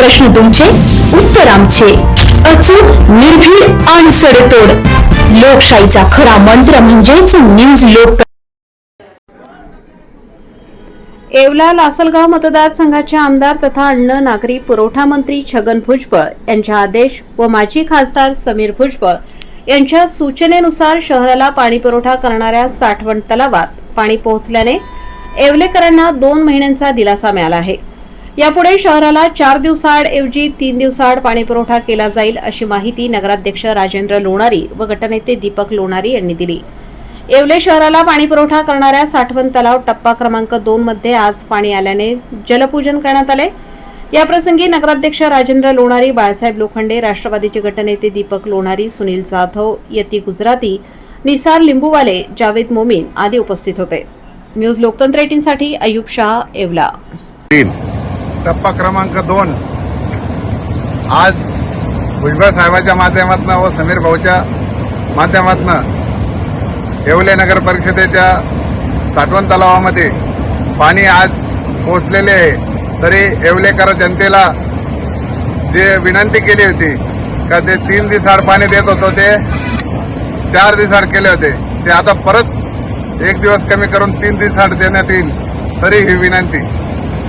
प्रश्न तुमचे, उत्तर आमचे. अचूक, निर्भीड आणि सडेतोड. लोकशाहीचा खरा मंत्र म्हणजेच न्यूज लोक. येवला लासलगाव मतदारसंघाचे आमदार तथा अन्न नागरी पुरवठा मंत्री छगन भुजबळ यांचे आदेश व माजी खासदार समीर भुजबळ यांच्या सूचनेनुसार शहराला पाणीपुरवठा करणाऱ्या साठवण तलावात पाणी पोहोचल्याने येवलेकरांना 2 महिन्यांचा दिलासा मिळाला आहे. यापुढे शहराला 4 दिवसाआड ऐवजी 3 दिवसाआड पाणीपुरवठा केला जाईल अशी माहिती नगराध्यक्ष राजेंद्र लोणारी व गटनेते दीपक लोणारी यांनी दिली. येवले शहराला पाणीपुरवठा करणाऱ्या साठवण तलाव टप्पा क्रमांक 2 मध्ये आज पाणी आल्याने जलपूजन करण्यात आले. याप्रसंगी नगराध्यक्ष राजेंद्र लोणारी, बाळासाहेब लोखंडे, राष्ट्रवादीचे गटनेते दीपक लोणारी, सुनील जाधव, यती गुजराती, निसार लिंबूवाले, जावेद मोमीन आदी उपस्थित होते. न्यूज लोकतंत्र 18 साठी अयुब शाह, येवला. टप्पा क्रमांक 2 आज भुजबळ साहेबांच्या माध्यमातून व समीर भाऊच्या माध्यमातून येवले नगर परिषदेच्या साठवण तलावामध्ये पाणी आज पोहोचलेले आहे. तरी येवलेकर जनतेला जे विनंती केली होती का ते 3 दिवसाआड पाणी देत होतो ते 4 दिवसाआड केले होते, ते आता परत 1 दिवस कमी करून 3 दिवसाआड देण्यात येईल. तरी ही विनंती